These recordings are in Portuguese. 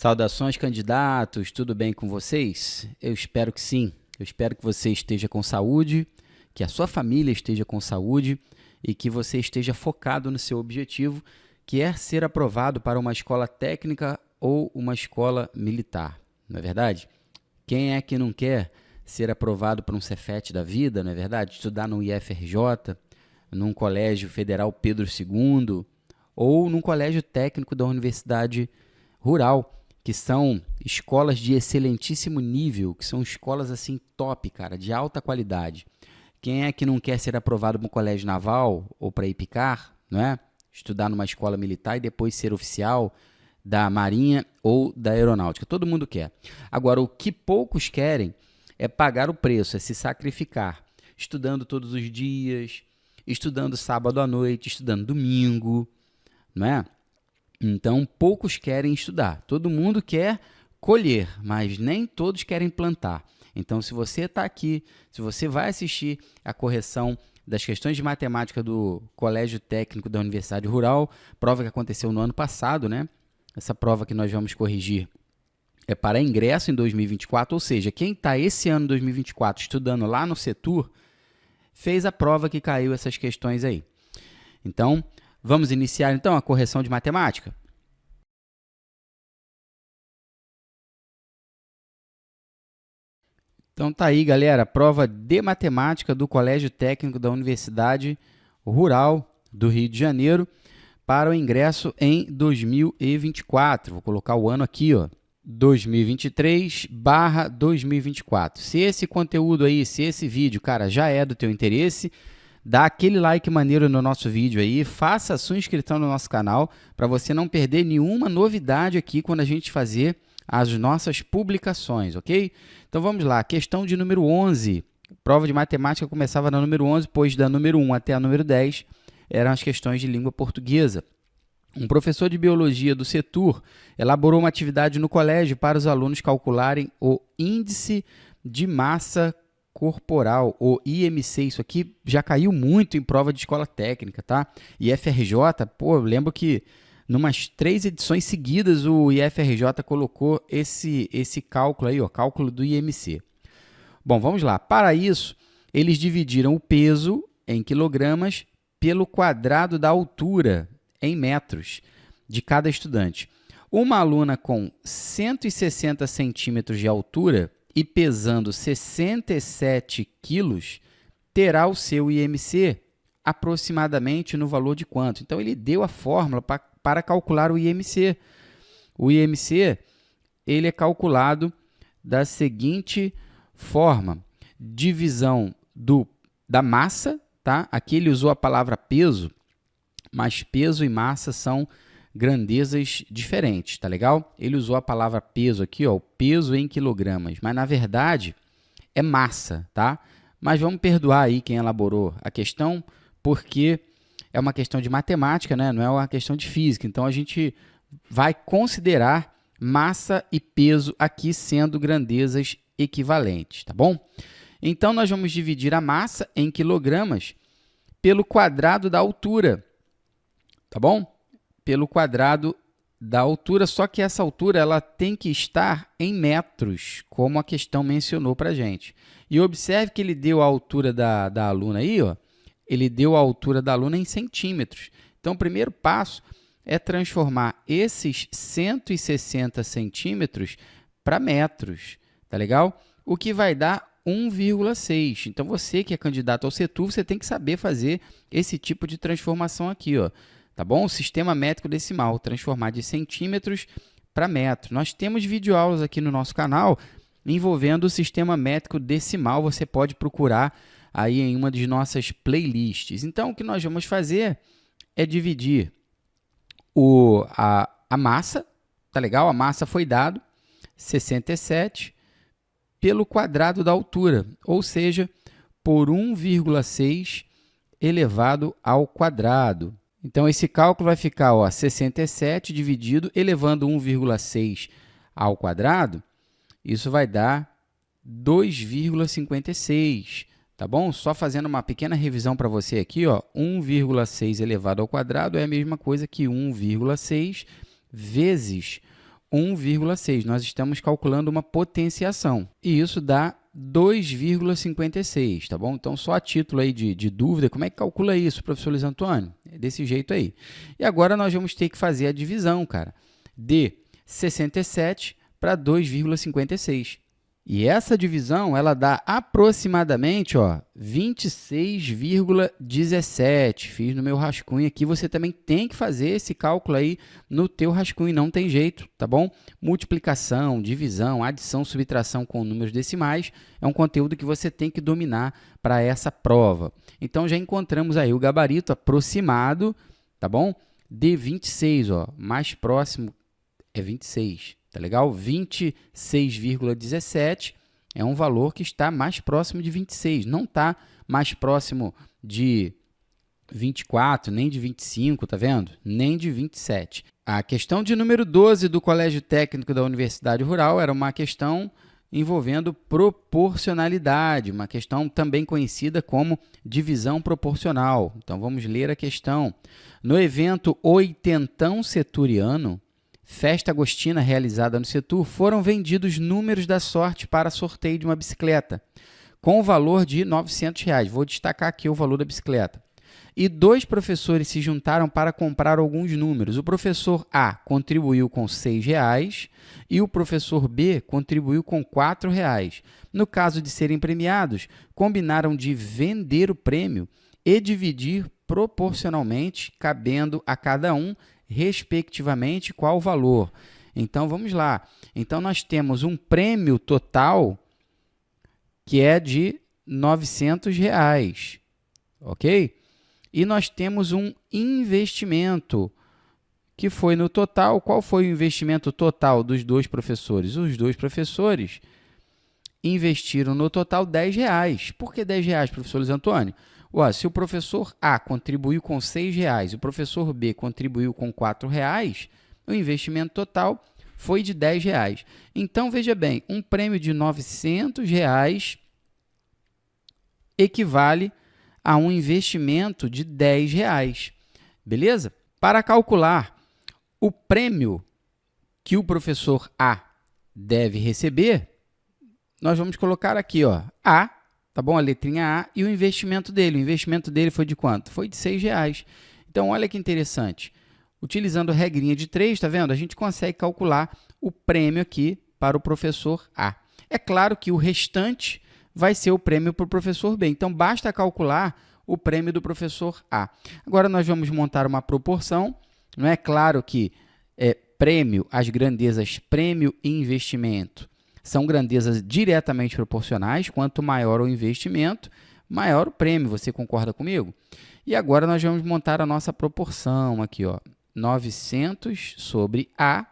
Saudações, candidatos, tudo bem com vocês? Eu espero que sim. Eu espero que você esteja com saúde, que a sua família esteja com saúde e que você esteja focado no seu objetivo, que é ser aprovado para uma escola técnica ou uma escola militar, não é verdade? Quem é que não quer ser aprovado para um Cefet da vida, não é verdade? Estudar no IFRJ, num colégio federal Pedro II ou num colégio técnico da Universidade Rural, que são escolas de excelentíssimo nível, que são escolas assim top, cara, de alta qualidade. Quem é que não quer ser aprovado para um colégio naval ou para IPCAR, não é? Estudar numa escola militar e depois ser oficial da Marinha ou da Aeronáutica. Todo mundo quer. Agora, o que poucos querem é pagar o preço, é se sacrificar, estudando todos os dias, estudando sábado à noite, estudando domingo, não é? Então, poucos querem estudar. Todo mundo quer colher, mas nem todos querem plantar. Então, se você está aqui, se você vai assistir a correção das questões de matemática do Colégio Técnico da Universidade Rural, prova que aconteceu no ano passado, né? Essa prova que nós vamos corrigir é para ingresso em 2024, ou seja, quem está esse ano 2024 estudando lá no Setur, fez a prova que caiu essas questões aí. Então, vamos iniciar então a correção de matemática? Então tá aí, galera, prova de matemática do Colégio Técnico da Universidade Rural do Rio de Janeiro para o ingresso em 2024. Vou colocar o ano aqui, ó, 2023/2024. Se esse conteúdo aí, se esse vídeo, cara, já é do teu interesse, dá aquele like maneiro no nosso vídeo aí, faça a sua inscrição no nosso canal para você não perder nenhuma novidade aqui quando a gente fazer as nossas publicações, ok? Então vamos lá, questão de número 11. Prova de matemática começava na número 11, pois da número 1 até a número 10 eram as questões de língua portuguesa. Um professor de biologia do Setur elaborou uma atividade no colégio para os alunos calcularem o índice de massa corporal, o IMC. Isso aqui já caiu muito em prova de escola técnica, tá? IFRJ, pô, eu lembro que numas 3 edições seguidas o IFRJ colocou esse cálculo aí, ó, cálculo do IMC. Bom, vamos lá. Para isso, eles dividiram o peso em quilogramas pelo quadrado da altura em metros de cada estudante. Uma aluna com 160 centímetros de altura e pesando 67 quilos terá o seu IMC aproximadamente no valor de quanto? Então, ele deu a fórmula para calcular o IMC. O IMC ele é calculado da seguinte forma: divisão da massa, tá? Aqui ele usou a palavra peso, mas peso e massa são grandezas diferentes, tá legal? Ele usou a palavra peso aqui, ó, peso em quilogramas, mas na verdade é massa, tá? Mas vamos perdoar aí quem elaborou a questão, porque é uma questão de matemática, né? Não é uma questão de física. Então, a gente vai considerar massa e peso aqui sendo grandezas equivalentes, tá bom? Então, nós vamos dividir a massa em quilogramas pelo quadrado da altura, tá bom? Pelo quadrado da altura, só que essa altura ela tem que estar em metros, como a questão mencionou para a gente. E observe que ele deu a altura da aluna aí, ó, ele deu a altura da aluna em centímetros. Então, o primeiro passo é transformar esses 160 centímetros para metros, tá legal? O que vai dar 1,6. Então, você que é candidato ao Setur, você tem que saber fazer esse tipo de transformação aqui, ó, tá bom? O sistema métrico decimal, transformar de centímetros para metros. Nós temos videoaulas aqui no nosso canal envolvendo o sistema métrico decimal, você pode procurar aí em uma de nossas playlists. Então, o que nós vamos fazer é dividir a massa, tá legal? A massa foi dado 67 pelo quadrado da altura, ou seja, por 1,6 elevado ao quadrado. Então, esse cálculo vai ficar, ó, 67 dividido, elevando 1,6 ao quadrado, isso vai dar 2,56. Tá bom? Só fazendo uma pequena revisão para você aqui, ó, 1,6 elevado ao quadrado é a mesma coisa que 1,6 vezes 1,6. Nós estamos calculando uma potenciação. E isso dá 2,56, tá bom? Então, só a título aí de dúvida, como é que calcula isso, professor Luiz Antônio? É desse jeito aí. E agora nós vamos ter que fazer a divisão, cara, de 67 para 2,56. E essa divisão, ela dá aproximadamente, ó, 26,17. Fiz no meu rascunho aqui, você também tem que fazer esse cálculo aí no teu rascunho, não tem jeito, tá bom? Multiplicação, divisão, adição, subtração com números decimais é um conteúdo que você tem que dominar para essa prova. Então, já encontramos aí o gabarito aproximado, tá bom? De 26, ó, mais próximo é 26. Tá legal? 26,17 é um valor que está mais próximo de 26. Não está mais próximo de 24, nem de 25, tá vendo? Nem de 27. A questão de número 12 do Colégio Técnico da Universidade Rural era uma questão envolvendo proporcionalidade, uma questão também conhecida como divisão proporcional. Então, vamos ler a questão. No evento Oitentão Seturiano, festa agostina realizada no setor, foram vendidos números da sorte para sorteio de uma bicicleta, com o valor de R$ 900. Vou destacar aqui o valor da bicicleta. E 2 professores se juntaram para comprar alguns números. O professor A contribuiu com R$ 6 e o professor B contribuiu com R$ 4. No caso de serem premiados, combinaram de vender o prêmio e dividir proporcionalmente, cabendo a cada um respectivamente, qual o valor. Então, vamos lá. Então, nós temos um prêmio total que é de R$ 900, ok? E nós temos um investimento que foi no total. Qual foi o investimento total dos 2 professores? Os 2 professores investiram no total R$ 10. Por que R$ 10, professor Luiz Antônio? Se o professor A contribuiu com R$ 6 e o professor B contribuiu com R$ 4, o investimento total foi de R$ 10. Então, veja bem, um prêmio de R$ 900 equivale a um investimento de R$ 10. Beleza? Para calcular o prêmio que o professor A deve receber, nós vamos colocar aqui, ó, A, tá bom? A letrinha A e o investimento dele. O investimento dele foi de quanto? Foi de R$ 6. Então, olha que interessante. Utilizando a regrinha de 3, tá vendo? A gente consegue calcular o prêmio aqui para o professor A. É claro que o restante vai ser o prêmio para o professor B. Então, basta calcular o prêmio do professor A. Agora, nós vamos montar uma proporção. Não é claro que prêmio, as grandezas prêmio e investimento são grandezas diretamente proporcionais. Quanto maior o investimento, maior o prêmio. Você concorda comigo? E agora nós vamos montar a nossa proporção aqui, ó. 900 sobre A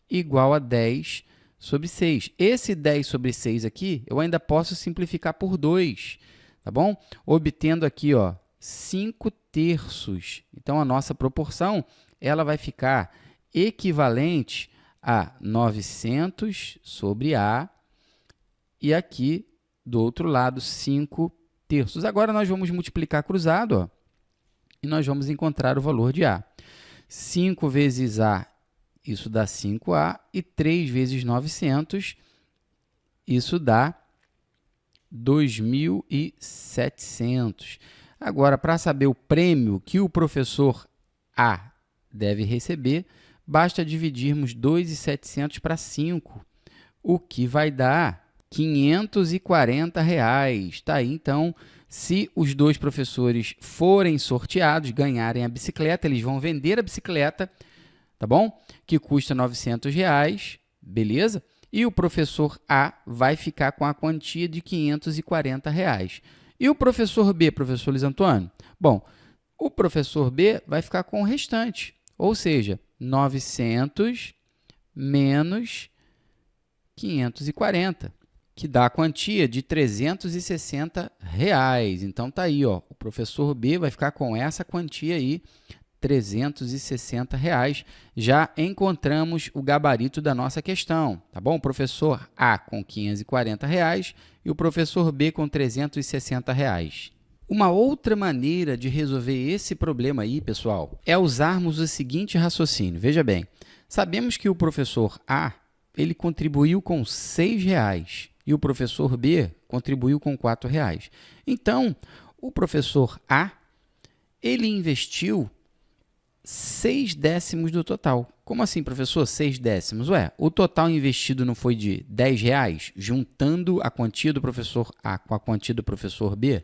igual a 10 sobre 6. Esse 10 sobre 6 aqui, eu ainda posso simplificar por 2, tá bom? Obtendo aqui, ó, 5/3. Então, a nossa proporção, ela vai ficar equivalente a 900 sobre A e aqui, do outro lado, 5/3. Agora, nós vamos multiplicar cruzado, ó, e nós vamos encontrar o valor de A. 5 vezes A, isso dá 5A, e 3 vezes 900, isso dá 2.700. Agora, para saber o prêmio que o professor A deve receber, basta dividirmos 2.700 para 5, o que vai dar R$ 540. Tá aí, então, se os 2 professores forem sorteados, ganharem a bicicleta, eles vão vender a bicicleta, tá bom? Que custa R$ 900, beleza? E o professor A vai ficar com a quantia de R$ 540. E o professor B, professor Luiz Antônio? Bom, o professor B vai ficar com o restante, ou seja, 900 menos 540, que dá a quantia de R$ 360. Então, tá aí, ó, o professor B vai ficar com essa quantia aí, R$ 360. Já encontramos o gabarito da nossa questão, tá bom? O professor A com R$ 540 e o professor B com R$ 360. Uma outra maneira de resolver esse problema aí, pessoal, é usarmos o seguinte raciocínio. Veja bem, sabemos que o professor A, ele contribuiu com R$ 6 e o professor B contribuiu com R$ 4. Então, o professor A, ele investiu 6/10 do total. Como assim, professor? 6/10? Ué, o total investido não foi de R$ 10, juntando a quantia do professor A com a quantia do professor B?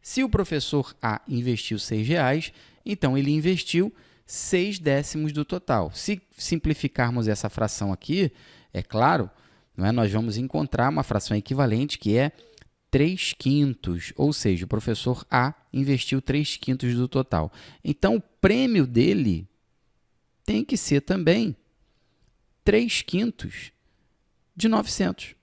Se o professor A investiu R$ 6, então ele investiu 6/10 do total. Se simplificarmos essa fração aqui, é claro, não é, nós vamos encontrar uma fração equivalente que é 3/5, ou seja, o professor A investiu 3/5 do total. Então, o prêmio dele tem que ser também 3/5 de 900.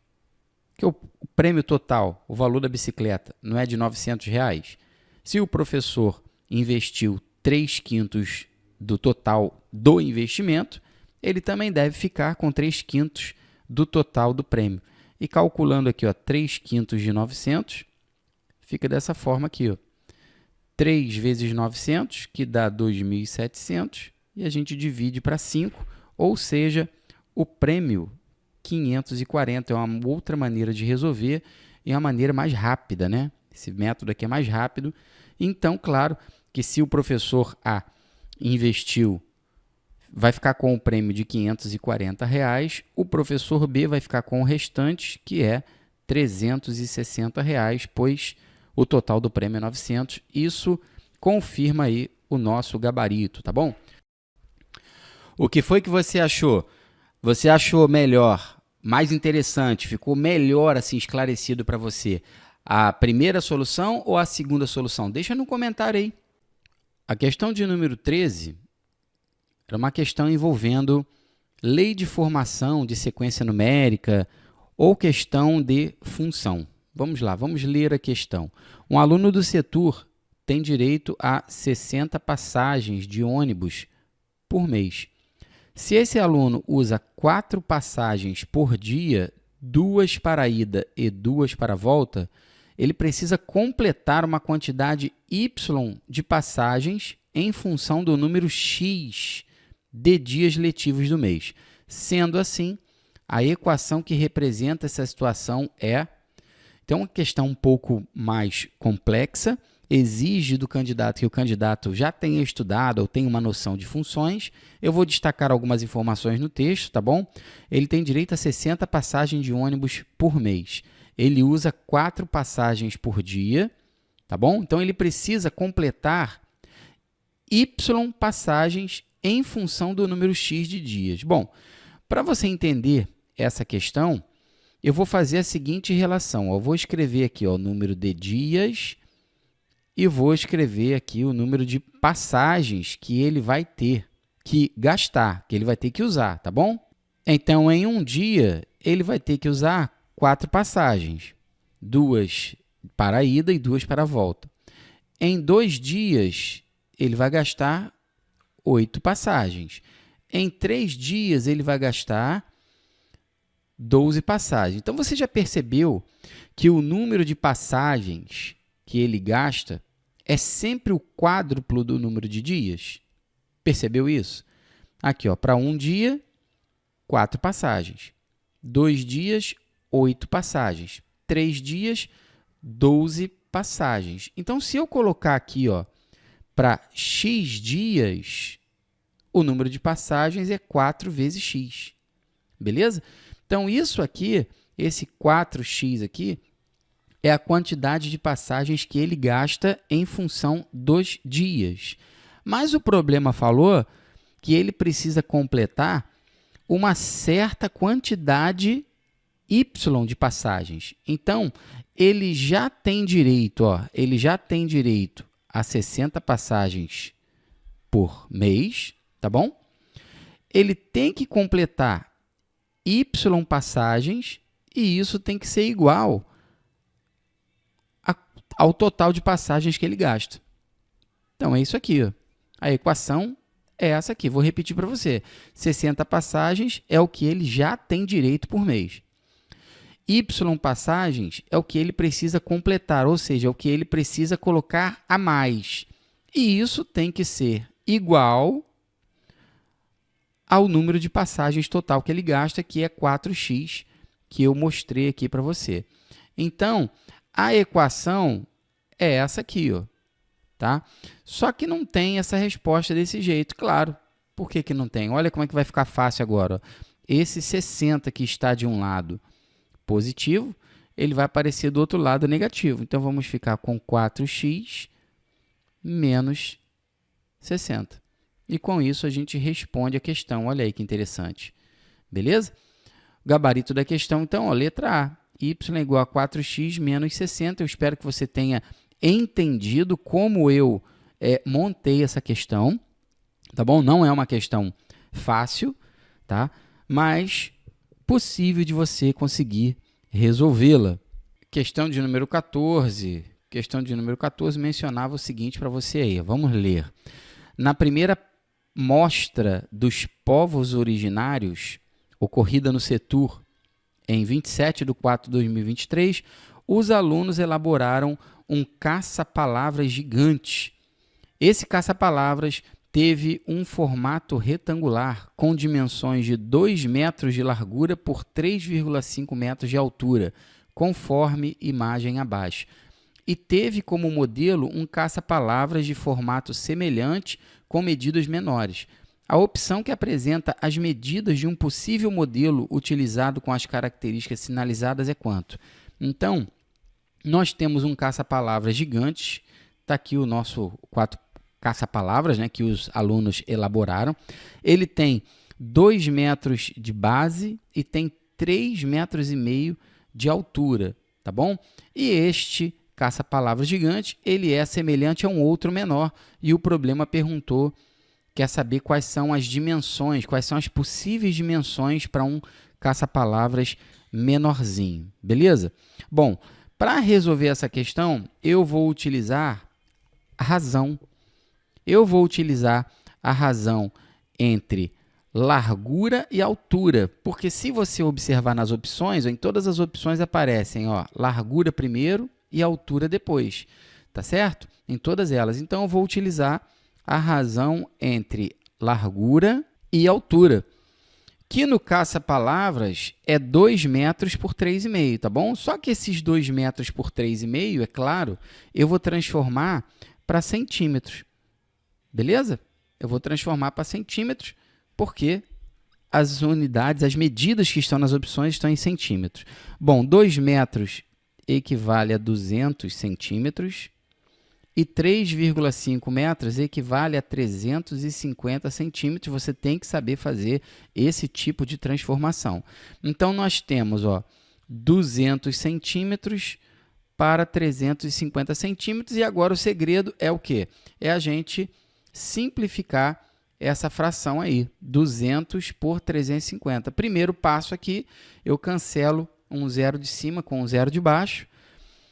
Que o prêmio total, o valor da bicicleta, não é de R$ 900? Se o professor investiu 3/5 do total do investimento, ele também deve ficar com 3/5 do total do prêmio. E calculando aqui, ó, 3/5 de 900, fica dessa forma aqui, ó. 3 vezes 900, que dá 2.700, e a gente divide para 5, ou seja, o prêmio 540 é uma outra maneira de resolver e uma maneira mais rápida, né? Esse método aqui é mais rápido. Então, claro que se o professor A investiu, vai ficar com o prêmio de R$ 540, o professor B vai ficar com o restante, que é R$ 360, pois o total do prêmio é 900. Isso confirma aí o nosso gabarito, tá bom? O que foi que você achou? Você achou melhor, mais interessante, ficou melhor assim esclarecido para você a primeira solução ou a segunda solução? Deixa no comentário aí. A questão de número 13 era uma questão envolvendo lei de formação de sequência numérica ou questão de função. Vamos lá, vamos ler a questão. Um aluno do setor tem direito a 60 passagens de ônibus por mês. Se esse aluno usa 4 passagens por dia, 2 para a ida e 2 para a volta, ele precisa completar uma quantidade y de passagens em função do número x de dias letivos do mês. Sendo assim, a equação que representa essa situação é... Então, uma questão um pouco mais complexa, exige do candidato que o candidato já tenha estudado ou tenha uma noção de funções. Eu vou destacar algumas informações no texto, tá bom? Ele tem direito a 60 passagens de ônibus por mês. Ele usa 4 passagens por dia, tá bom? Então, ele precisa completar y passagens em função do número x de dias. Bom, para você entender essa questão, eu vou fazer a seguinte relação. Eu vou escrever aqui ó, o número de dias e vou escrever aqui o número de passagens que ele vai ter que gastar, que ele vai ter que usar, tá bom? Então, em um dia, ele vai ter que usar 4 passagens, 2 para a ida e 2 para a volta. Em 2 dias, ele vai gastar 8 passagens. Em 3 dias, ele vai gastar 12 passagens. Então, você já percebeu que o número de passagens que ele gasta é sempre o quádruplo do número de dias? Percebeu isso? Aqui, para um dia, 4 passagens. 2 dias, 8 passagens. 3 dias, 12 passagens. Então, se eu colocar aqui para x dias, o número de passagens é 4 vezes x. Beleza? Então, isso aqui, esse 4x aqui, é a quantidade de passagens que ele gasta em função dos dias. Mas o problema falou que ele precisa completar uma certa quantidade y de passagens. Então, ele já tem direito, a 60 passagens por mês, tá bom? Ele tem que completar y passagens e isso tem que ser igual ao total de passagens que ele gasta. Então, é isso aqui. A equação é essa aqui. Vou repetir para você. 60 passagens é o que ele já tem direito por mês. y passagens é o que ele precisa completar, ou seja, é o que ele precisa colocar a mais. E isso tem que ser igual ao número de passagens total que ele gasta, que é 4x, que eu mostrei aqui para você. Então, a equação é essa aqui, ó, tá? Só que não tem essa resposta desse jeito, claro. Por que que não tem? Olha como é que vai ficar fácil agora, ó. Esse 60 que está de um lado positivo, ele vai aparecer do outro lado negativo. Então, vamos ficar com 4x menos 60. E com isso, a gente responde a questão. Olha aí que interessante. Beleza? O gabarito da questão, então, ó, letra A. Y é igual a 4x menos 60. Eu espero que você tenha entendido como eu montei essa questão. Tá bom? Não é uma questão fácil, tá? Mas possível de você conseguir resolvê-la. Questão de número 14. Questão de número 14 mencionava o seguinte para você aí. Vamos ler. Na primeira mostra dos povos originários, ocorrida no Setur em 27 de 4 de 2023, os alunos elaboraram um caça-palavras gigante. Esse caça-palavras teve um formato retangular com dimensões de 2 metros de largura por 3,5 metros de altura, conforme imagem abaixo. E teve como modelo um caça-palavras de formato semelhante com medidas menores. A opção que apresenta as medidas de um possível modelo utilizado com as características sinalizadas é quanto? Então, nós temos um caça-palavras gigante. Está aqui o nosso 4 caça-palavras, né, que os alunos elaboraram. Ele tem 2 metros de base e tem 3,5 metros de altura, tá bom? E este caça-palavras gigante, ele é semelhante a um outro menor, e o problema perguntou, quer saber quais são as dimensões, quais são as possíveis dimensões para um caça-palavras menorzinho, beleza? Bom, para resolver essa questão, eu vou utilizar a razão. Eu vou utilizar a razão entre largura e altura, porque se você observar nas opções, em todas as opções aparecem, ó, largura primeiro e altura depois, tá certo? Em todas elas. Então, eu vou utilizar a razão entre largura e altura, que no caça-palavras é 2 metros por 3,5, tá bom? Só que esses 2 metros por 3,5, é claro, eu vou transformar para centímetros, beleza? Eu vou transformar para centímetros, porque as unidades, as medidas que estão nas opções estão em centímetros. Bom, 2 metros equivale a 200 centímetros e 3,5 metros equivale a 350 centímetros. Você tem que saber fazer esse tipo de transformação. Então, nós temos, ó, 200 centímetros para 350 centímetros. E agora o segredo é o quê? É a gente simplificar essa fração aí, 200 por 350. Primeiro passo aqui, eu cancelo um zero de cima com um zero de baixo.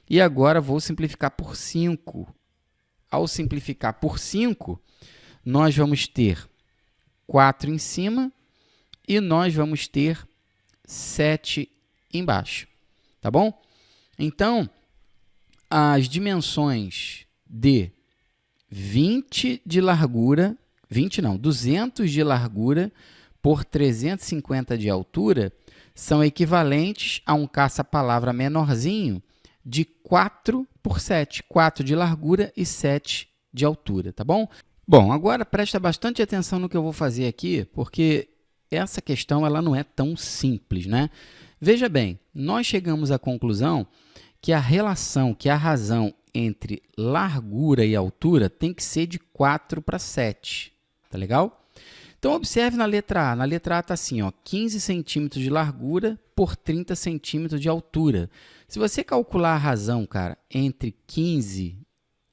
E agora vou simplificar por 5. Ao simplificar por 5, nós vamos ter 4 em cima e nós vamos ter 7 embaixo. Tá bom? Então, as dimensões de 20 de largura, 200 de largura por 350 de altura são equivalentes a um caça-palavra menorzinho de 4 por 7, 4 de largura e 7 de altura, tá bom? Bom, agora presta bastante atenção no que eu vou fazer aqui, porque essa questão ela não é tão simples, né? Veja bem, nós chegamos à conclusão que a relação, que a razão entre largura e altura tem que ser de 4 para 7, tá legal? Então, observe na letra A. Na letra A está assim, ó, 15 centímetros de largura por 30 centímetros de altura. Se você calcular a razão, cara, entre 15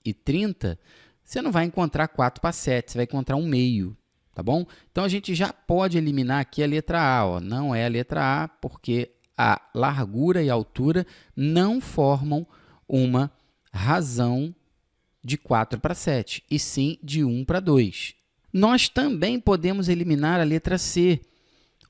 e 30, você não vai encontrar 4 para 7, você vai encontrar um meio, tá bom? Então, a gente já pode eliminar aqui a letra A, ó. Não é a letra A, porque a largura e a altura não formam uma razão de 4 para 7, e sim de 1 para 2. Nós também podemos eliminar a letra C.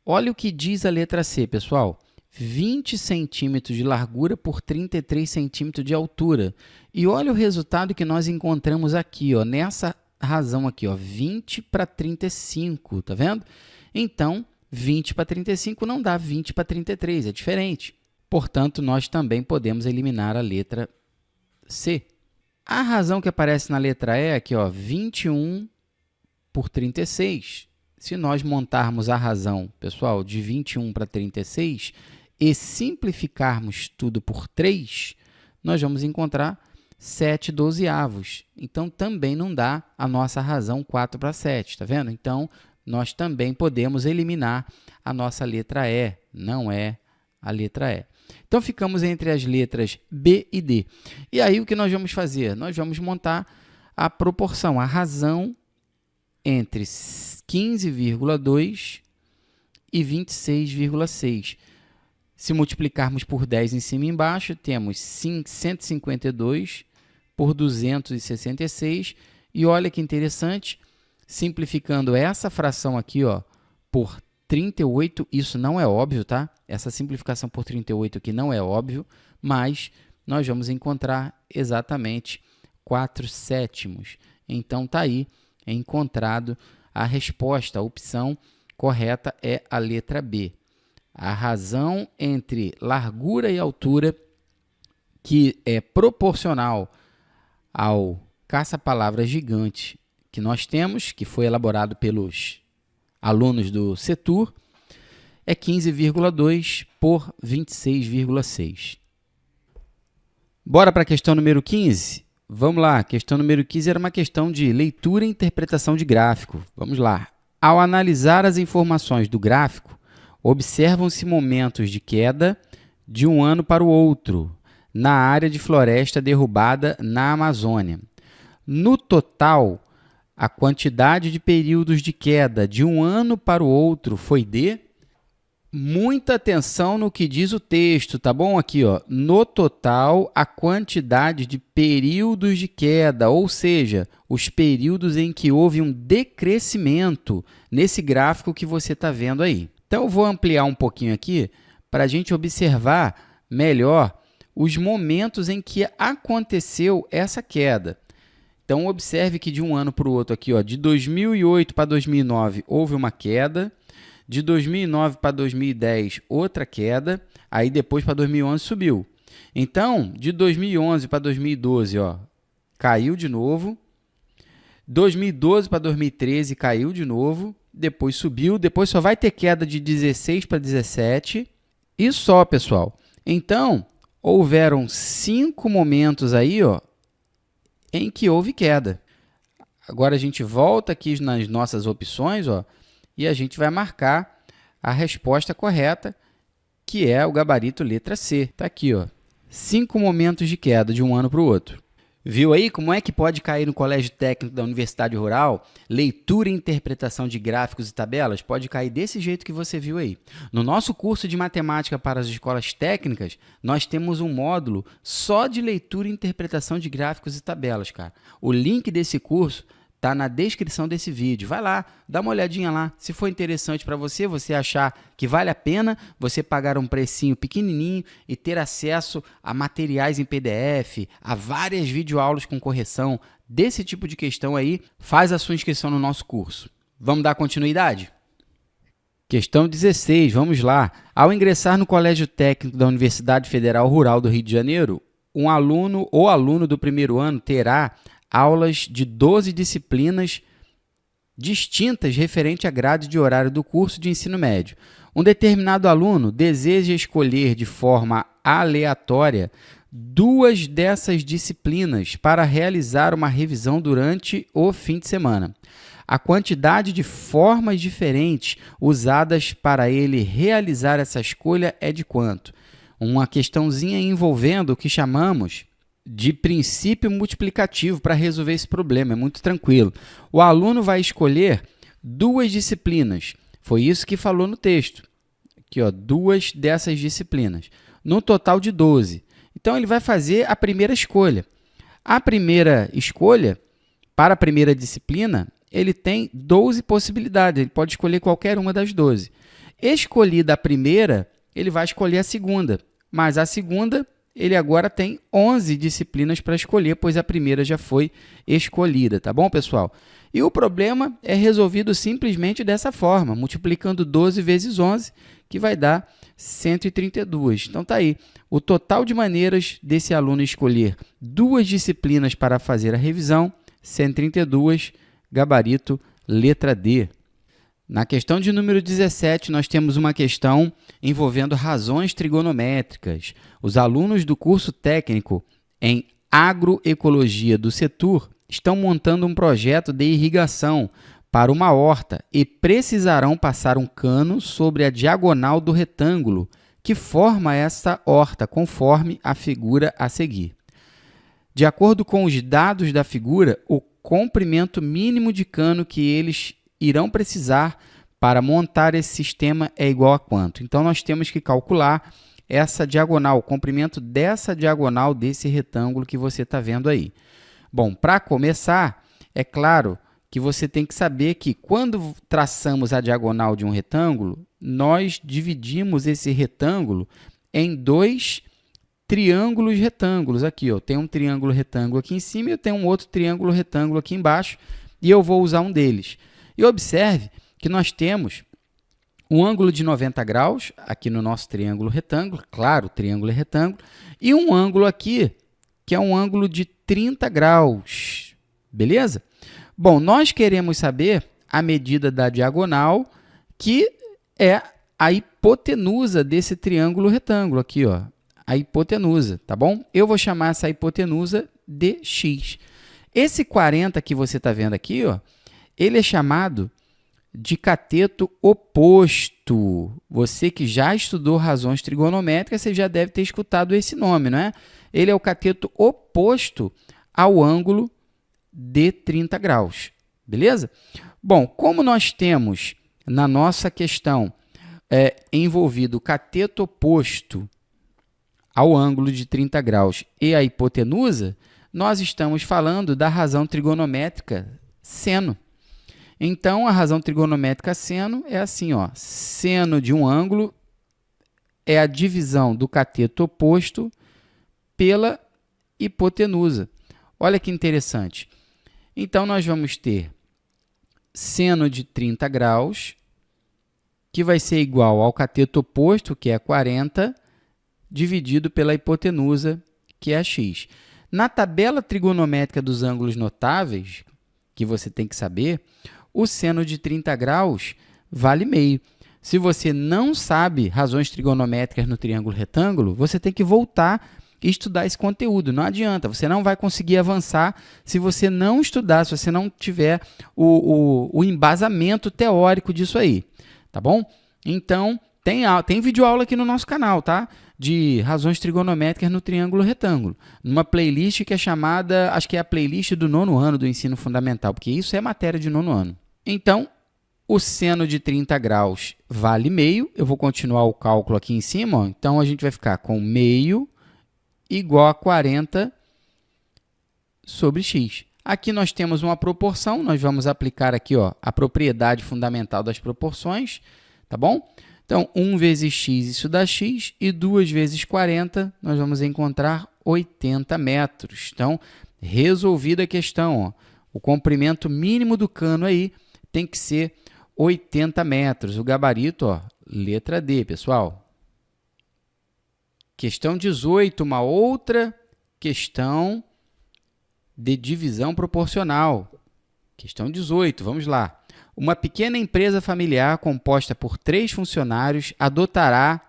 Olha o que diz a letra C, pessoal. 20 centímetros de largura por 33 centímetros de altura. E olha o resultado que nós encontramos aqui, ó, nessa razão aqui, ó, 20 para 35, tá vendo? Então, 20 para 35 não dá 20 para 33, é diferente. Portanto, nós também podemos eliminar a letra C. A razão que aparece na letra E aqui, ó, 21 por 36. Se nós montarmos a razão, pessoal, de 21 para 36 e simplificarmos tudo por 3, nós vamos encontrar 7/12. Então, também não dá a nossa razão 4 para 7, tá vendo? Então, nós também podemos eliminar a nossa letra E, não é a letra E. Então, ficamos entre as letras B e D. E aí, o que nós vamos fazer? Nós vamos montar a proporção, a razão entre 15,2 e 26,6. Se multiplicarmos por 10 em cima e embaixo, temos 152 por 266. E olha que interessante, simplificando essa fração aqui, ó, por 38, isso não é óbvio, tá? Essa simplificação por 38 aqui não é óbvio, mas nós vamos encontrar exatamente 4/7. Então, está aí encontrado a resposta. A opção correta é a letra B. A razão entre largura e altura, que é proporcional ao caça-palavra gigante que nós temos, que foi elaborado pelos alunos do Setur, é 15,2 por 26,6. Bora para a questão número 15? Vamos lá, a questão número 15 era uma questão de leitura e interpretação de gráfico. Vamos lá. Ao analisar as informações do gráfico, observam-se momentos de queda de um ano para o outro na área de floresta derrubada na Amazônia. No total, a quantidade de períodos de queda de um ano para o outro foi de... Muita atenção no que diz o texto, tá bom? Aqui, ó, no total, a quantidade de períodos de queda, ou seja, os períodos em que houve um decrescimento nesse gráfico que você está vendo aí. Então, eu vou ampliar um pouquinho aqui para a gente observar melhor os momentos em que aconteceu essa queda. Então, observe que de um ano para o outro aqui, ó, de 2008 para 2009, houve uma queda. De 2009 para 2010, outra queda. Aí, depois, para 2011, subiu. Então, de 2011 para 2012, ó, caiu de novo. 2012 para 2013, caiu de novo. Depois subiu. Depois só vai ter queda de 16 para 17. E só, pessoal. Então, houveram 5 momentos aí, ó, em que houve queda. Agora, a gente volta aqui nas nossas opções, ó, e a gente vai marcar a resposta correta, que é o gabarito letra C. Está aqui, ó, 5 momentos de queda de um ano para o outro. Viu aí como é que pode cair no Colégio Técnico da Universidade Rural? Leitura e interpretação de gráficos e tabelas pode cair desse jeito que você viu aí. No nosso curso de matemática para as escolas técnicas, nós temos um módulo só de leitura e interpretação de gráficos e tabelas, cara. O link desse curso está na descrição desse vídeo. Vai lá, dá uma olhadinha lá. Se for interessante para você, você achar que vale a pena você pagar um precinho pequenininho e ter acesso a materiais em PDF, a várias videoaulas com correção desse tipo de questão aí, faz a sua inscrição no nosso curso. Vamos dar continuidade? Questão 16, vamos lá. Ao ingressar no Colégio Técnico da Universidade Federal Rural do Rio de Janeiro, um aluno ou aluno do primeiro ano terá aulas de 12 disciplinas distintas referente à grade de horário do curso de ensino médio. Um determinado aluno deseja escolher de forma aleatória 2 dessas disciplinas para realizar uma revisão durante o fim de semana. A quantidade de formas diferentes usadas para ele realizar essa escolha é de quanto? Uma questãozinha envolvendo o que chamamos de princípio multiplicativo para resolver esse problema, é muito tranquilo. O aluno vai escolher 2 disciplinas, foi isso que falou no texto. Aqui, ó, 2 dessas disciplinas, no total de 12. Então, ele vai fazer a primeira escolha. A primeira escolha, para a primeira disciplina, ele tem 12 possibilidades, ele pode escolher qualquer uma das 12. Escolhida a primeira, ele vai escolher a segunda. Mas a segunda, ele agora tem 11 disciplinas para escolher, pois a primeira já foi escolhida, tá bom, pessoal? E o problema é resolvido simplesmente dessa forma, multiplicando 12 vezes 11, que vai dar 132. Então, tá aí. O total de maneiras desse aluno escolher 2 disciplinas para fazer a revisão, 132, gabarito letra D. Na questão de número 17, nós temos uma questão envolvendo razões trigonométricas. Os alunos do curso técnico em agroecologia do Setur estão montando um projeto de irrigação para uma horta e precisarão passar um cano sobre a diagonal do retângulo que forma essa horta, conforme a figura a seguir. De acordo com os dados da figura, o comprimento mínimo de cano que eles irão precisar para montar esse sistema é igual a quanto? Então, nós temos que calcular essa diagonal, o comprimento dessa diagonal desse retângulo que você está vendo aí. Bom, para começar, é claro que você tem que saber que quando traçamos a diagonal de um retângulo, nós dividimos esse retângulo em 2 triângulos retângulos. Aqui, ó, tem um triângulo retângulo aqui em cima e eu tenho um outro triângulo retângulo aqui embaixo e eu vou usar um deles. E observe que nós temos um ângulo de 90 graus aqui no nosso triângulo retângulo, claro, o triângulo é retângulo, e um ângulo aqui que é um ângulo de 30 graus, beleza? Bom, nós queremos saber a medida da diagonal, que é a hipotenusa desse triângulo retângulo aqui, ó, a hipotenusa, tá bom? Eu vou chamar essa hipotenusa de x. Esse 40 que você está vendo aqui, ó, ele é chamado de cateto oposto. Você que já estudou razões trigonométricas, você já deve ter escutado esse nome, não é? Ele é o cateto oposto ao ângulo de 30 graus, beleza? Bom, como nós temos na nossa questão envolvido o cateto oposto ao ângulo de 30 graus e a hipotenusa, nós estamos falando da razão trigonométrica seno. Então, a razão trigonométrica seno é assim, ó, seno de um ângulo é a divisão do cateto oposto pela hipotenusa. Olha que interessante. Então, nós vamos ter seno de 30 graus, que vai ser igual ao cateto oposto, que é 40, dividido pela hipotenusa, que é x. Na tabela trigonométrica dos ângulos notáveis, que você tem que saber, o seno de 30 graus vale meio. Se você não sabe razões trigonométricas no triângulo retângulo, você tem que voltar e estudar esse conteúdo. Não adianta, você não vai conseguir avançar se você não estudar, se você não tiver o embasamento teórico disso aí, tá bom? Então, tem videoaula aqui no nosso canal, tá? De razões trigonométricas no triângulo retângulo, numa playlist que é chamada, acho que é a playlist do 9º ano do ensino fundamental, porque isso é matéria de 9º ano. Então, o seno de 30 graus vale meio. Eu vou continuar o cálculo aqui em cima, ó. Então, a gente vai ficar com meio igual a 40 sobre x. Aqui nós temos uma proporção, nós vamos aplicar aqui, ó, a propriedade fundamental das proporções, tá bom? Então, 1 vezes x, isso dá x, e 2 vezes 40, nós vamos encontrar 80 metros. Então, resolvida a questão, ó, o comprimento mínimo do cano aí tem que ser 80 metros. O gabarito, ó, letra D, pessoal. Questão 18, uma outra questão de divisão proporcional. Questão 18, vamos lá. Uma pequena empresa familiar composta por 3 funcionários adotará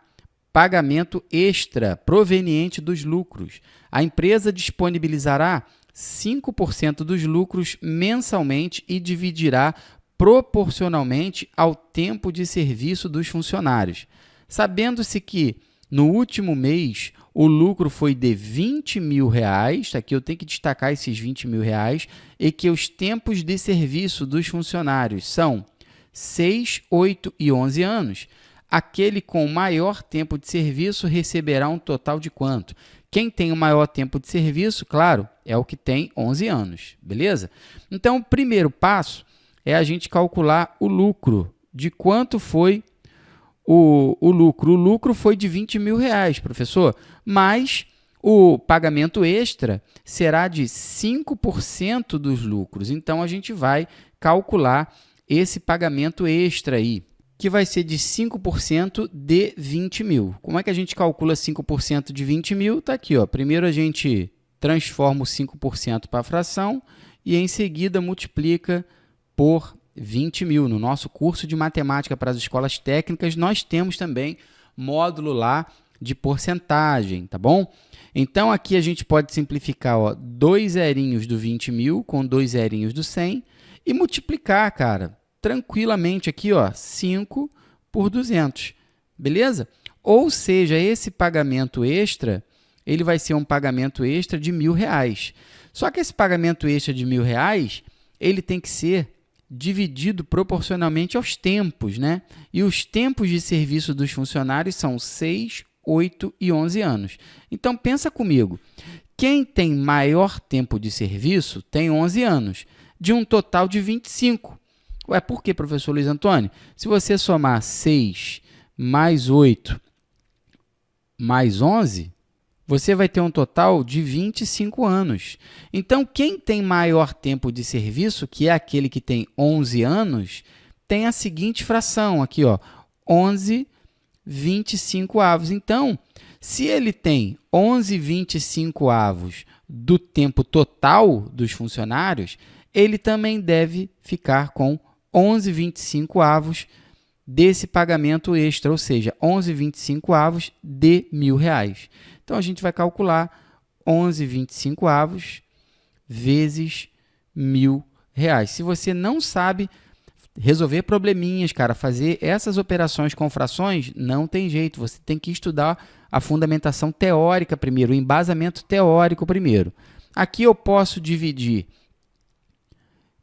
pagamento extra proveniente dos lucros. A empresa disponibilizará 5% dos lucros mensalmente e dividirá proporcionalmente ao tempo de serviço dos funcionários. Sabendo-se que, no último mês, o lucro foi de R$20.000, aqui eu tenho que destacar esses R$20.000, e que os tempos de serviço dos funcionários são 6, 8 e 11 anos, aquele com maior tempo de serviço receberá um total de quanto? Quem tem o maior tempo de serviço, claro, é o que tem 11 anos, beleza? Então, o primeiro passo é a gente calcular o lucro, de quanto foi o lucro? O lucro foi de R$ 20.000, professor, mas o pagamento extra será de 5% dos lucros. Então, a gente vai calcular esse pagamento extra aí, que vai ser de 5% de 20.000. Como é que a gente calcula 5% de 20.000? Está aqui, ó. Primeiro a gente transforma o 5% para a fração e em seguida multiplica por 20.000. No nosso curso de matemática para as escolas técnicas, nós temos também módulo lá de porcentagem, tá bom? Então, aqui a gente pode simplificar, ó, 2 zerinhos do 20.000 com 2 zerinhos do 100 e multiplicar, cara, tranquilamente aqui, ó, 5 por 200, beleza? Ou seja, esse pagamento extra, ele vai ser um pagamento extra de R$ 1.000. Só que esse pagamento extra de R$ 1.000, ele tem que ser dividido proporcionalmente aos tempos, né? E os tempos de serviço dos funcionários são 6, 8 e 11 anos. Então, pensa comigo. Quem tem maior tempo de serviço tem 11 anos, de um total de 25. Ué, por quê, professor Luiz Antônio? Se você somar 6 mais 8 mais 11, você vai ter um total de 25 anos. Então, quem tem maior tempo de serviço, que é aquele que tem 11 anos, tem a seguinte fração aqui, ó, 11/25. Então, se ele tem 11/25 do tempo total dos funcionários, ele também deve ficar com 11/25 desse pagamento extra, ou seja, 11/25 de R$ 1.000. Então, a gente vai calcular 11/25 vezes R$ 1.000. Se você não sabe resolver probleminhas, cara, fazer essas operações com frações, não tem jeito. Você tem que estudar a fundamentação teórica primeiro, o embasamento teórico primeiro. Aqui eu posso dividir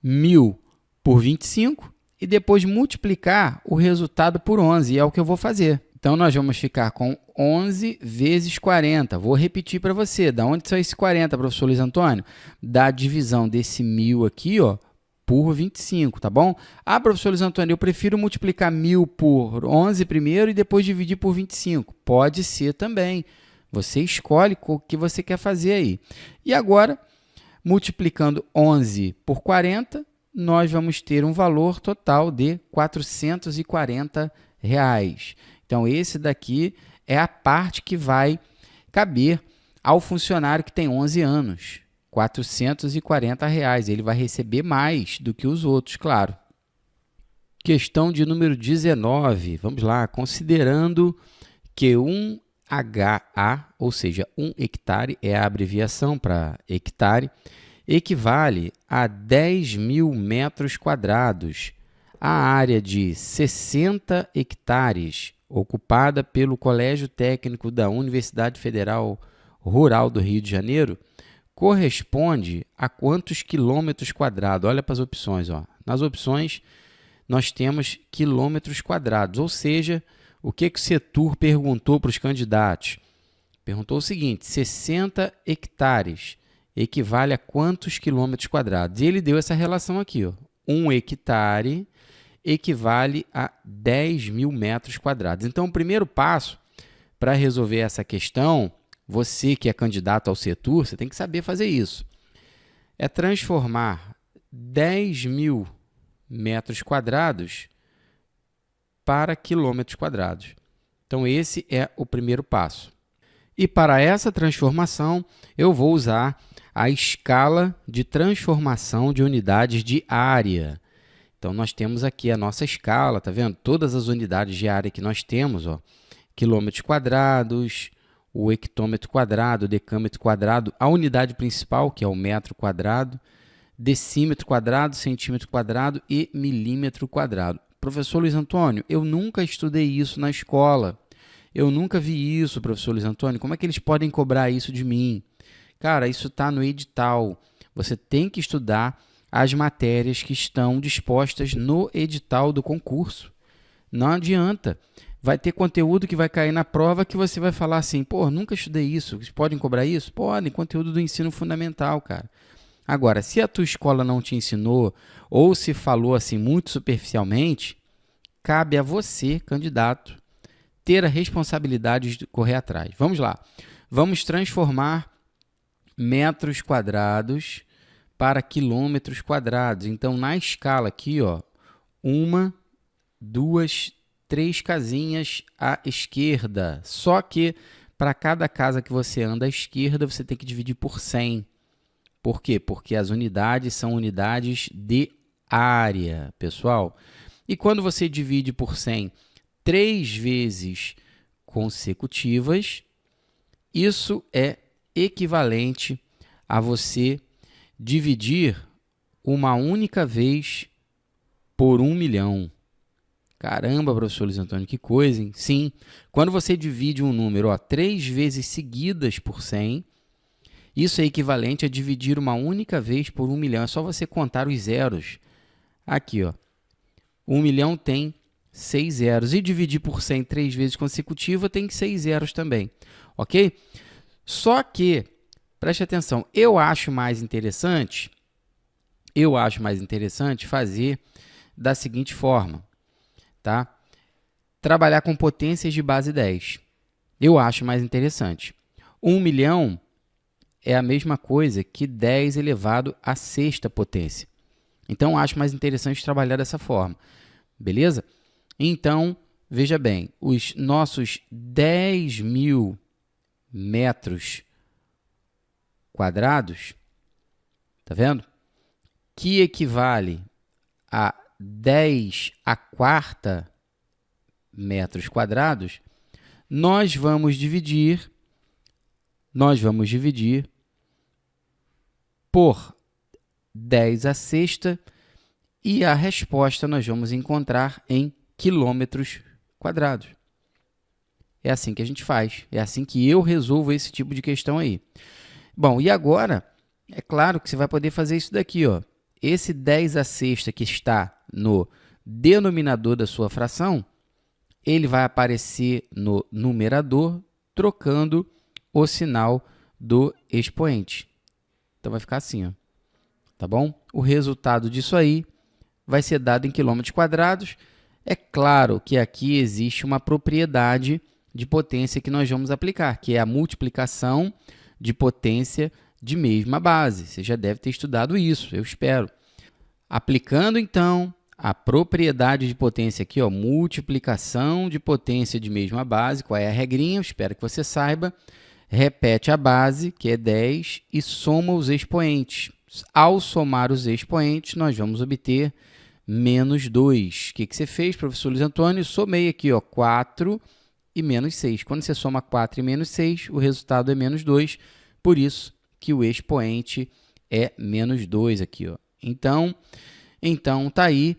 1.000 por 25 e depois multiplicar o resultado por 11, e é o que eu vou fazer. Então, nós vamos ficar com 11 vezes 40. Vou repetir para você. Da onde saiu esse 40, professor Luiz Antônio? Da divisão desse 1.000 aqui, ó, por 25, tá bom? Ah, professor Luiz Antônio, eu prefiro multiplicar 1.000 por 11 primeiro e depois dividir por 25. Pode ser também. Você escolhe o que você quer fazer aí. E agora, multiplicando 11 por 40, nós vamos ter um valor total de R$ 440. Então, esse daqui é a parte que vai caber ao funcionário que tem 11 anos. R$ 440. Ele vai receber mais do que os outros, claro. Questão de número 19. Vamos lá. Considerando que 1 HA, ou seja, 1 hectare, é a abreviação para hectare, equivale a 10.000 metros quadrados. A área de 60 hectares ocupada pelo Colégio Técnico da Universidade Federal Rural do Rio de Janeiro corresponde a quantos quilômetros quadrados? Olha para as opções. Ó. Nas opções, nós temos quilômetros quadrados, ou seja, o que o Setur perguntou para os candidatos? Perguntou o seguinte, 60 hectares equivale a quantos quilômetros quadrados? E ele deu essa relação aqui, ó. 1 hectare equivale a 10.000 metros quadrados. Então, o primeiro passo para resolver essa questão, você que é candidato ao Setur, você tem que saber fazer isso. É transformar 10.000 metros quadrados para quilômetros quadrados. Então, esse é o primeiro passo. E para essa transformação, eu vou usar a escala de transformação de unidades de área. Então, nós temos aqui a nossa escala, tá vendo? Todas as unidades de área que nós temos, ó, quilômetros quadrados, o hectômetro quadrado, o decâmetro quadrado, a unidade principal, que é o metro quadrado, decímetro quadrado, centímetro quadrado e milímetro quadrado. Professor Luiz Antônio, eu nunca estudei isso na escola. Eu nunca vi isso, professor Luiz Antônio. Como é que eles podem cobrar isso de mim? Cara, isso está no edital. Você tem que estudar as matérias que estão dispostas no edital do concurso. Não adianta. Vai ter conteúdo que vai cair na prova que você vai falar assim, pô, nunca estudei isso. Eles podem cobrar isso? Podem, conteúdo do ensino fundamental, cara. Agora, se a tua escola não te ensinou ou se falou assim muito superficialmente, cabe a você, candidato, ter a responsabilidade de correr atrás. Vamos lá. Vamos transformar metros quadrados para quilômetros quadrados. Então, na escala aqui, ó, 1, 2, 3 casinhas à esquerda. Só que para cada casa que você anda à esquerda, você tem que dividir por 100. Por quê? Porque as unidades são unidades de área, pessoal. E quando você divide por 100 3 vezes consecutivas, isso é equivalente a você dividir uma única vez por 1 milhão. Caramba, professor Luiz Antônio, que coisa, hein? Sim, quando você divide um número 3 vezes seguidas por 100, isso é equivalente a dividir uma única vez por 1 milhão. É só você contar os zeros. Aqui, ó, 1 milhão tem 6 zeros. E dividir por 100 3 vezes consecutiva tem 6 zeros também. Ok? Só que, preste atenção, eu acho mais interessante fazer da seguinte forma, tá? Trabalhar com potências de base 10. Eu acho mais interessante. 1 milhão é a mesma coisa que 10 elevado à sexta potência. Então, eu acho mais interessante trabalhar dessa forma. Beleza? Então, veja bem, os nossos 10.000 metros quadrados, tá vendo? Que equivale a 10 à quarta metros quadrados, nós vamos dividir por 10 à sexta e a resposta nós vamos encontrar em quilômetros quadrados. É assim que a gente faz, é assim que eu resolvo esse tipo de questão aí. Bom, e agora, é claro que você vai poder fazer isso daqui, ó. Esse 10 à sexta que está no denominador da sua fração, ele vai aparecer no numerador, trocando o sinal do expoente. Então, vai ficar assim, ó. Tá bom? O resultado disso aí vai ser dado em quilômetros quadrados. É claro que aqui existe uma propriedade de potência que nós vamos aplicar, que é a multiplicação de potência de mesma base. Você já deve ter estudado isso, eu espero. Aplicando, então, a propriedade de potência aqui, ó, multiplicação de potência de mesma base. Qual é a regrinha? Eu espero que você saiba. Repete a base, que é 10, e soma os expoentes. Ao somar os expoentes, nós vamos obter menos 2. O que você fez, professor Luiz Antônio? Somei aqui, ó, 4 e menos 6. Quando você soma 4 e menos 6, o resultado é menos 2. Por isso que o expoente é menos 2 aqui, ó. Então, tá aí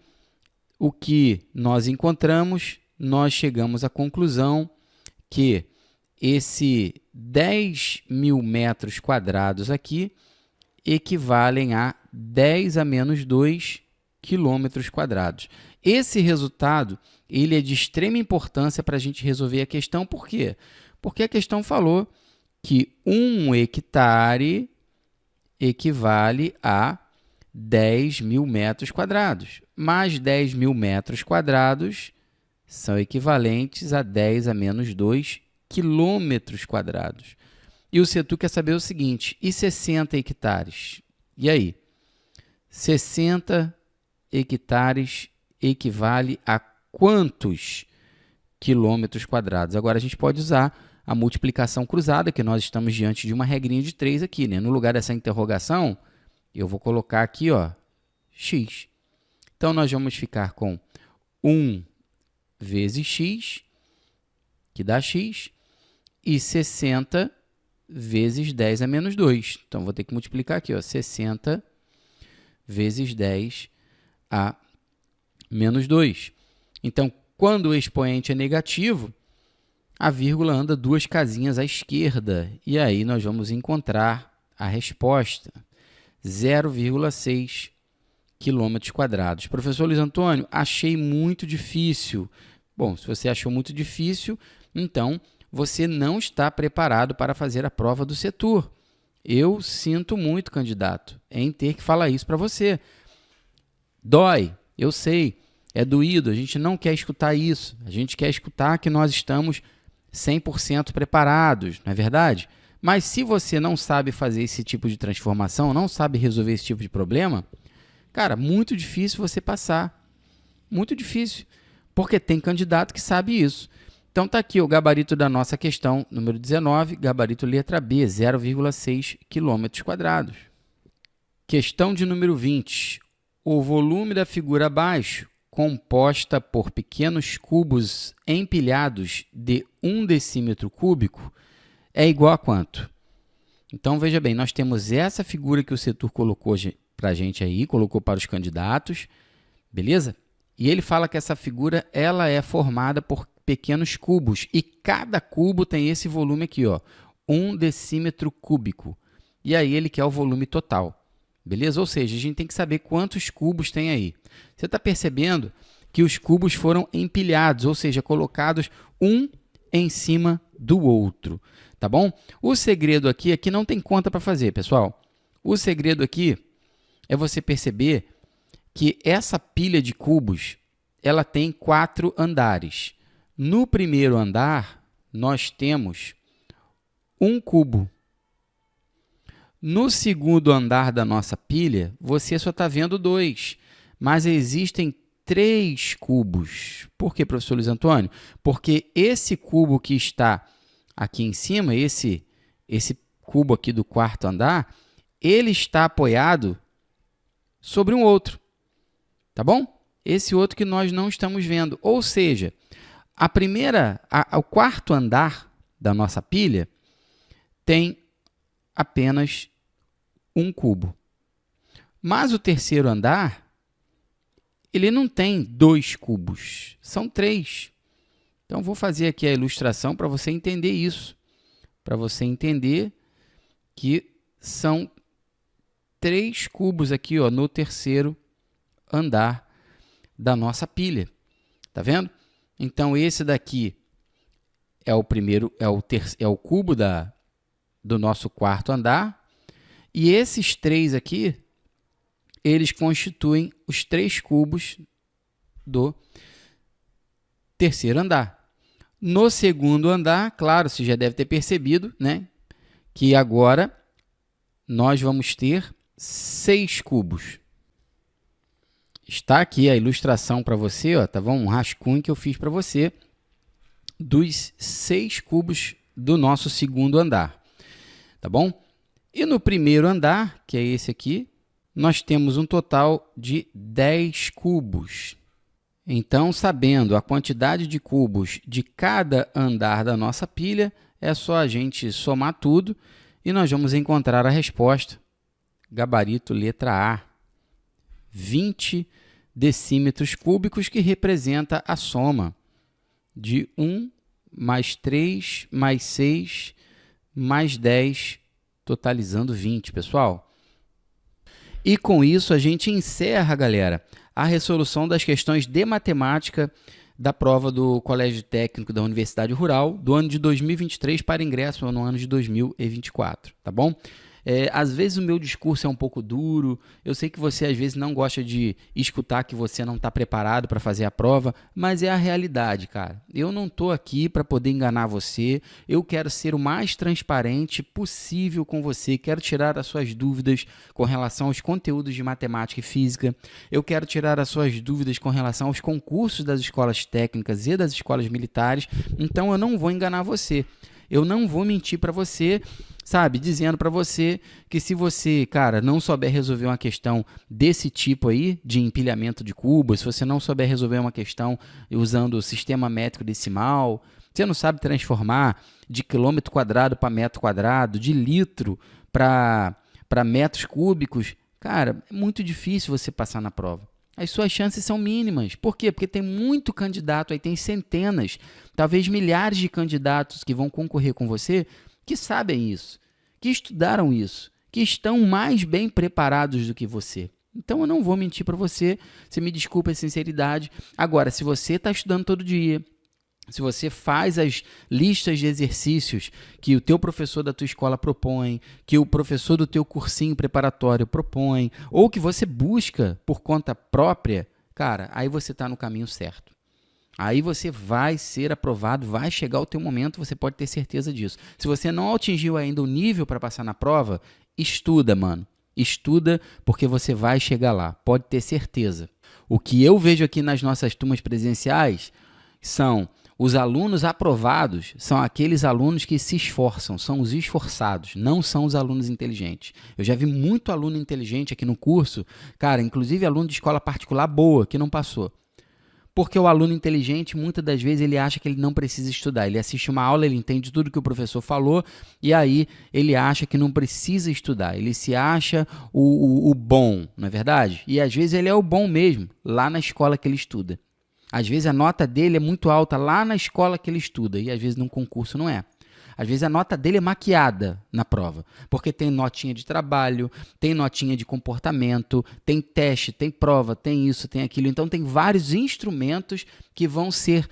o que nós encontramos. Nós chegamos à conclusão que esse 10.000 metros quadrados aqui equivalem a 10 a menos 2 quilômetros quadrados. Esse resultado ele é de extrema importância para a gente resolver a questão. Por quê? Porque a questão falou que 1 hectare equivale a 10.000 metros quadrados. Mas 10.000 metros quadrados são equivalentes a 10 a menos 2 quilômetros quadrados. E o Setu quer saber o seguinte, e 60 hectares? E aí? 60 hectares equivale a quantos quilômetros quadrados? Agora, a gente pode usar a multiplicação cruzada, que nós estamos diante de uma regrinha de 3 aqui, né? No lugar dessa interrogação, eu vou colocar aqui, ó, x. Então, nós vamos ficar com 1 vezes x, que dá x, e 60 vezes 10 a menos 2. Então, vou ter que multiplicar aqui, ó, 60 vezes 10 a menos 2. Então, quando o expoente é negativo, a vírgula anda 2 casinhas à esquerda. E aí, nós vamos encontrar a resposta, 0,6 quilômetros quadrados. Professor Luiz Antônio, achei muito difícil. Bom, se você achou muito difícil, então você não está preparado para fazer a prova do Setur. Eu sinto muito, candidato, em ter que falar isso para você. Dói, eu sei, é doído, a gente não quer escutar isso. A gente quer escutar que nós estamos 100% preparados, não é verdade? Mas se você não sabe fazer esse tipo de transformação, não sabe resolver esse tipo de problema, cara, muito difícil você passar. Muito difícil, porque tem candidato que sabe isso. Então tá aqui o gabarito da nossa questão número 19, gabarito letra B, 0,6 km². Questão de número 20. O volume da figura abaixo, composta por pequenos cubos empilhados de 1 decímetro cúbico, é igual a quanto? Então, veja bem, nós temos essa figura que o setor colocou para a gente aí, colocou para os candidatos, beleza? E ele fala que essa figura ela é formada por pequenos cubos, e cada cubo tem esse volume aqui, ó, 1 decímetro cúbico. E aí ele quer o volume total. Beleza? Ou seja, a gente tem que saber quantos cubos tem aí. Você está percebendo que os cubos foram empilhados, ou seja, colocados um em cima do outro. Tá bom? O segredo aqui não tem conta para fazer, pessoal. O segredo aqui é você perceber que essa pilha de cubos ela tem 4 andares. No primeiro andar, nós temos um cubo. No segundo andar da nossa pilha, você só está vendo 2, mas existem 3 cubos. Por quê, professor Luiz Antônio? Porque esse cubo que está aqui em cima, esse cubo aqui do quarto andar, ele está apoiado sobre um outro, tá bom? Esse outro que nós não estamos vendo. Ou seja, o quarto andar da nossa pilha tem apenas um cubo. Mas o terceiro andar, ele não tem 2 cubos, são 3. Então, vou fazer aqui a ilustração para você entender isso. Para você entender que são 3 cubos aqui, ó, no terceiro andar da nossa pilha. Tá vendo? Então, esse daqui é o primeiro, é o cubo do nosso quarto andar. E esses 3 aqui, eles constituem os 3 cubos do terceiro andar. No segundo andar, claro, você já deve ter percebido, né, que agora nós vamos ter 6 cubos. Está aqui a ilustração para você, ó, tá bom? Um rascunho que eu fiz para você dos 6 cubos do nosso segundo andar, tá bom? E no primeiro andar, que é esse aqui, nós temos um total de 10 cubos. Então, sabendo a quantidade de cubos de cada andar da nossa pilha, é só a gente somar tudo e nós vamos encontrar a resposta. Gabarito letra A, 20 decímetros cúbicos, que representa a soma de 1 mais 3 mais 6 mais 10, totalizando 20, pessoal. E com isso a gente encerra, galera, a resolução das questões de matemática da prova do Colégio Técnico da Universidade Rural do ano de 2023 para ingresso no ano de 2024, tá bom? Às vezes o meu discurso é um pouco duro, eu sei que você às vezes não gosta de escutar que você não está preparado para fazer a prova, mas é a realidade, cara. Eu não estou aqui para poder enganar você, eu quero ser o mais transparente possível com você, quero tirar as suas dúvidas com relação aos conteúdos de matemática e física, eu quero tirar as suas dúvidas com relação aos concursos das escolas técnicas e das escolas militares, então eu não vou enganar você. Eu não vou mentir para você, sabe, dizendo para você que se você, cara, não souber resolver uma questão desse tipo aí, de empilhamento de cubos, se você não souber resolver uma questão usando o sistema métrico decimal, você não sabe transformar de quilômetro quadrado para metro quadrado, de litro para metros cúbicos, cara, é muito difícil você passar na prova. As suas chances são mínimas. Por quê? Porque tem muito candidato aí, tem centenas, talvez milhares de candidatos que vão concorrer com você que sabem isso, que estudaram isso, que estão mais bem preparados do que você. Então, eu não vou mentir para você, você me desculpa a sinceridade. Agora, se você está estudando todo dia, se você faz as listas de exercícios que o teu professor da tua escola propõe, que o professor do teu cursinho preparatório propõe, ou que você busca por conta própria cara, aí você está no caminho certo. Aí você vai ser aprovado, vai chegar o teu momento, você pode ter certeza disso. Se você não atingiu ainda o nível para passar na prova, estuda, mano. Estuda, porque você vai chegar lá, pode ter certeza. O que eu vejo aqui nas nossas turmas presenciais são os alunos aprovados, são aqueles alunos que se esforçam, são os esforçados, não são os alunos inteligentes. Eu já vi muito aluno inteligente aqui no curso, cara, inclusive aluno de escola particular boa, que não passou. Porque o aluno inteligente, muitas das vezes, ele acha que ele não precisa estudar. Ele assiste uma aula, ele entende tudo que o professor falou, e aí ele acha que não precisa estudar. Ele se acha o bom, não é verdade? E às vezes ele é o bom mesmo, lá na escola que ele estuda. Às vezes a nota dele é muito alta lá na escola que ele estuda, e às vezes num concurso não é. Às vezes a nota dele é maquiada na prova, porque tem notinha de trabalho, tem notinha de comportamento, tem teste, tem prova, tem isso, tem aquilo. Então tem vários instrumentos que vão ser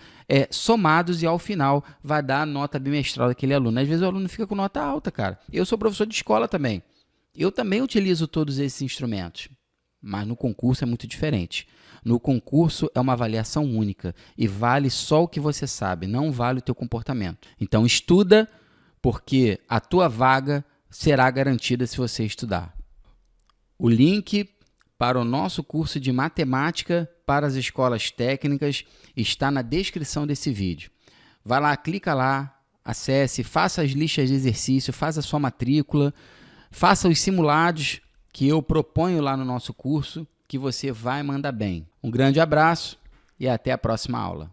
somados e ao final vai dar a nota bimestral daquele aluno. Às vezes o aluno fica com nota alta, cara. Eu sou professor de escola também. Eu também utilizo todos esses instrumentos, mas no concurso é muito diferente. No concurso é uma avaliação única e vale só o que você sabe, não vale o teu comportamento. Então estuda, porque a tua vaga será garantida se você estudar. O link para o nosso curso de matemática para as escolas técnicas está na descrição desse vídeo. Vai lá, clica lá, acesse, faça as listas de exercício, faça a sua matrícula, faça os simulados que eu proponho lá no nosso curso, que você vai mandar bem. Um grande abraço e até a próxima aula.